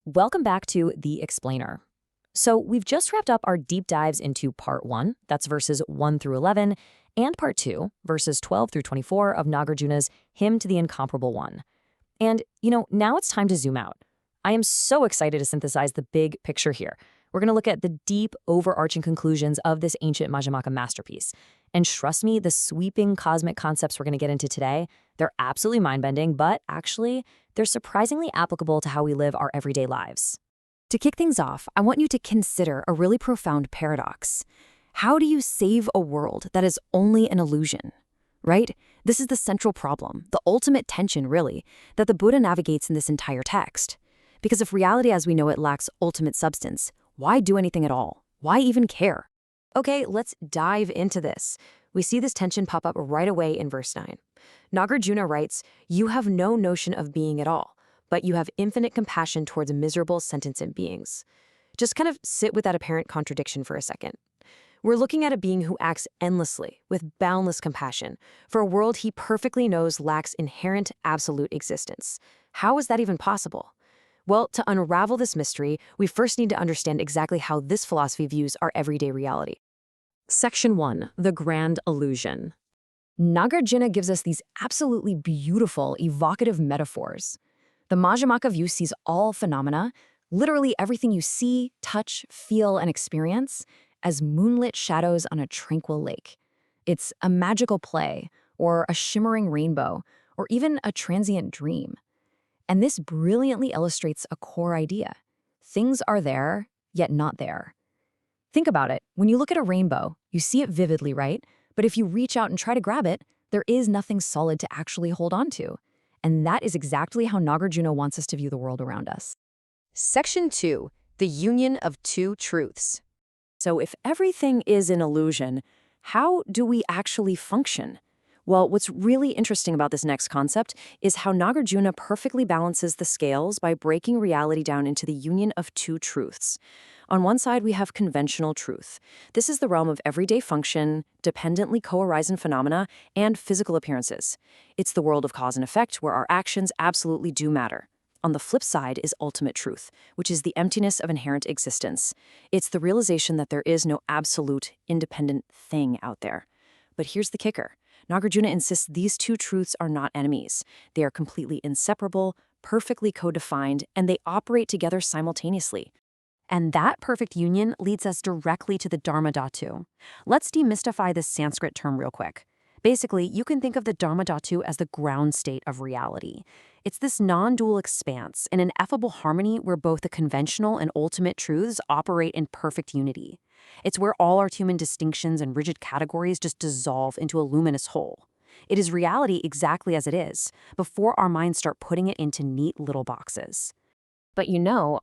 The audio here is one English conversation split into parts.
Welcome back to The Explainer. So we've just wrapped up our deep dives into Part 1, that's verses 1 through 11, and Part 2, verses 12 through 24 of Nagarjuna's Hymn to the Incomparable One. And, now it's time to zoom out. I am so excited to synthesize the big picture here. We're going to look at the deep, overarching conclusions of this ancient Majjhimaka masterpiece. And trust me, the sweeping cosmic concepts we're going to get into today, they're absolutely mind-bending, but actually, they're surprisingly applicable to how we live our everyday lives. To kick things off, I want you to consider a really profound paradox. How do you save a world that is only an illusion? Right? This is the central problem, the ultimate tension, really, that the Buddha navigates in this entire text. Because if reality as we know it lacks ultimate substance, why do anything at all? Why even care? Okay, let's dive into this. We see this tension pop up right away in verse 9. Nagarjuna writes, "You have no notion of being at all, but you have infinite compassion towards miserable sentient beings." Just kind of sit with that apparent contradiction for a second. We're looking at a being who acts endlessly, with boundless compassion, for a world he perfectly knows lacks inherent absolute existence. How is that even possible? Well, to unravel this mystery, we first need to understand exactly how this philosophy views our everyday reality. Section 1, the grand illusion. Nagarjuna gives us these absolutely beautiful, evocative metaphors. The Majjhimaka view sees all phenomena, literally everything you see, touch, feel, and experience, as moonlit shadows on a tranquil lake. It's a magical play, or a shimmering rainbow, or even a transient dream. And this brilliantly illustrates a core idea. Things are there, yet not there. Think about it. When you look at a rainbow, you see it vividly, right? But if you reach out and try to grab it, there is nothing solid to actually hold on to. And that is exactly how Nagarjuna wants us to view the world around us. Section 2, the union of two truths. So if everything is an illusion, how do we actually function? Well, what's really interesting about this next concept is how Nagarjuna perfectly balances the scales by breaking reality down into the union of two truths. On one side, we have conventional truth. This is the realm of everyday function, dependently co-arising phenomena, and physical appearances. It's the world of cause and effect where our actions absolutely do matter. On the flip side is ultimate truth, which is the emptiness of inherent existence. It's the realization that there is no absolute, independent thing out there. But here's the kicker. Nagarjuna insists these two truths are not enemies. They are completely inseparable, perfectly co-defined, and they operate together simultaneously. And that perfect union leads us directly to the dharmatā. Let's demystify this Sanskrit term real quick. Basically, you can think of the dharmatā as the ground state of reality. It's this non-dual expanse, an ineffable harmony where both the conventional and ultimate truths operate in perfect unity. It's where all our human distinctions and rigid categories just dissolve into a luminous whole. It is reality exactly as it is, before our minds start putting it into neat little boxes. But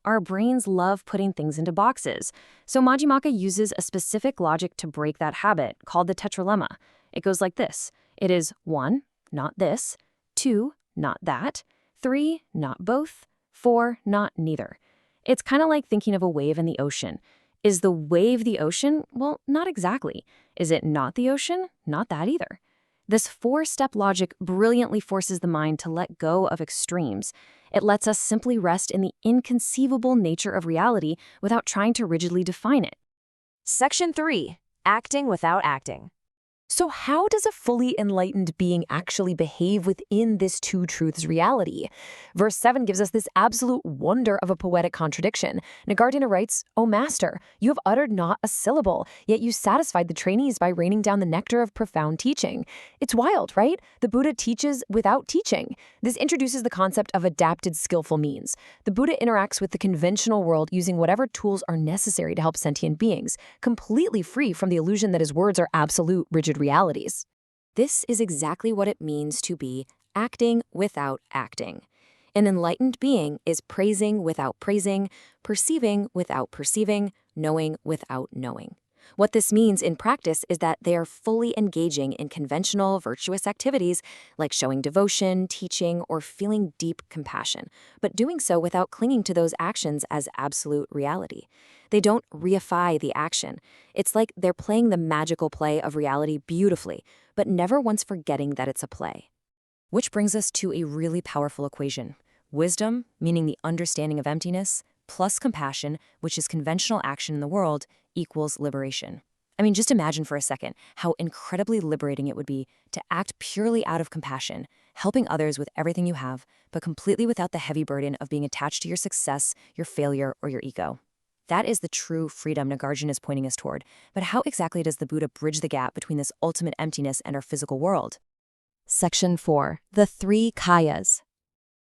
our brains love putting things into boxes. So Majjhimaka uses a specific logic to break that habit, called the tetralemma. It goes like this. It is 1, not this, 2, not that, 3, not both, 4, not neither. It's kind of like thinking of a wave in the ocean. Is the wave the ocean? Well, not exactly. Is it not the ocean? Not that either. This 4-step logic brilliantly forces the mind to let go of extremes. It lets us simply rest in the inconceivable nature of reality without trying to rigidly define it. Section 3, acting without acting. So how does a fully enlightened being actually behave within this two truths reality? Verse 7 gives us this absolute wonder of a poetic contradiction. Nagarjuna writes, "O Master, you have uttered not a syllable, yet you satisfied the trainees by raining down the nectar of profound teaching." It's wild, right? The Buddha teaches without teaching. This introduces the concept of adapted skillful means. The Buddha interacts with the conventional world using whatever tools are necessary to help sentient beings, completely free from the illusion that his words are absolute, rigid realities. This is exactly what it means to be acting without acting. An enlightened being is praising without praising, perceiving without perceiving, knowing without knowing. What this means in practice is that they are fully engaging in conventional virtuous activities like showing devotion, teaching, or feeling deep compassion, but doing so without clinging to those actions as absolute reality. They don't reify the action. It's like they're playing the magical play of reality beautifully, but never once forgetting that it's a play. Which brings us to a really powerful equation. Wisdom, meaning the understanding of emptiness, plus compassion, which is conventional action in the world, equals liberation. I mean, just imagine for a second how incredibly liberating it would be to act purely out of compassion, helping others with everything you have, but completely without the heavy burden of being attached to your success, your failure, or your ego. That is the true freedom Nagarjuna is pointing us toward. But how exactly does the Buddha bridge the gap between this ultimate emptiness and our physical world? Section 4. The three kayas.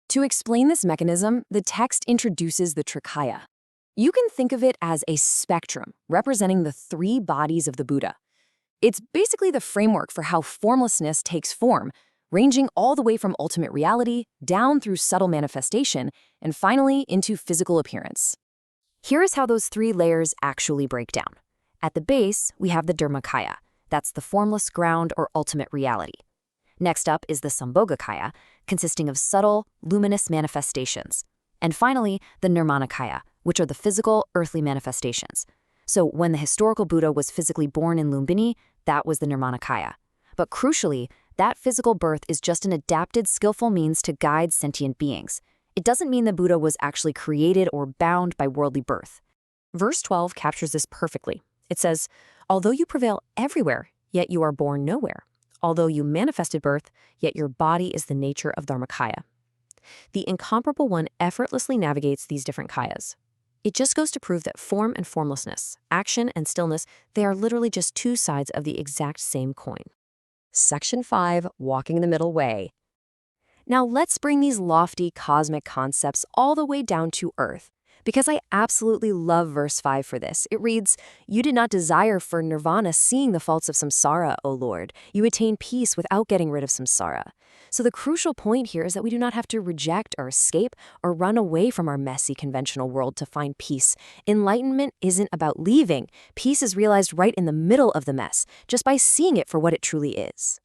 To explain this mechanism, the text introduces the trikaya. You can think of it as a spectrum representing the three bodies of the Buddha. It's basically the framework for how formlessness takes form, ranging all the way from ultimate reality, down through subtle manifestation, and finally into physical appearance. Here is how those three layers actually break down. At the base, we have the dharmakaya. That's the formless ground or ultimate reality. Next up is the sambhogakaya, consisting of subtle, luminous manifestations. And finally, the nirvāṇakaya, which are the physical, earthly manifestations. So when the historical Buddha was physically born in Lumbini, that was the nirvāṇakaya. But crucially, that physical birth is just an adapted, skillful means to guide sentient beings. It doesn't mean the Buddha was actually created or bound by worldly birth. Verse 12 captures this perfectly. It says, "Although you prevail everywhere, yet you are born nowhere. Although you manifested birth, yet your body is the nature of dharmakaya." The Incomparable One effortlessly navigates these different kayas. It just goes to prove that form and formlessness, action and stillness, they are literally just two sides of the exact same coin. Section 5, Walking the Middle Way. Now let's bring these lofty cosmic concepts all the way down to earth, because I absolutely love verse 5 for this. It reads, "You did not desire for nirvana seeing the faults of samsara, O Lord. You attain peace without getting rid of samsara." So the crucial point here is that we do not have to reject or escape or run away from our messy conventional world to find peace. Enlightenment isn't about leaving. Peace is realized right in the middle of the mess, just by seeing it for what it truly is.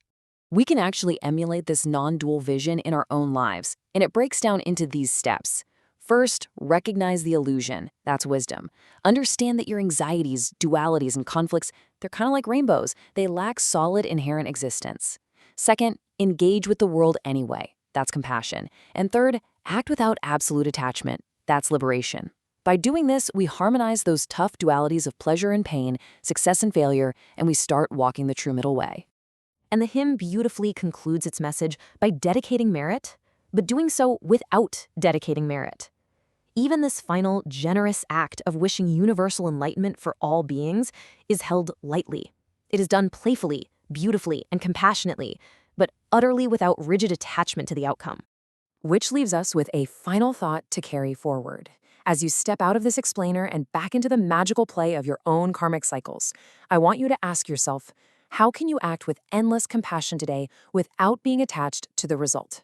We can actually emulate this non-dual vision in our own lives, and it breaks down into these steps. First, recognize the illusion. That's wisdom. Understand that your anxieties, dualities, and conflicts, they're kind of like rainbows. They lack solid inherent existence. Second, engage with the world anyway. That's compassion. And third, act without absolute attachment. That's liberation. By doing this, we harmonize those tough dualities of pleasure and pain, success and failure, and we start walking the true middle way. And the hymn beautifully concludes its message by dedicating merit, but doing so without dedicating merit. Even this final, generous act of wishing universal enlightenment for all beings is held lightly. It is done playfully, beautifully, and compassionately, but utterly without rigid attachment to the outcome. Which leaves us with a final thought to carry forward. As you step out of this explainer and back into the magical play of your own karmic cycles, I want you to ask yourself, how can you act with endless compassion today without being attached to the result?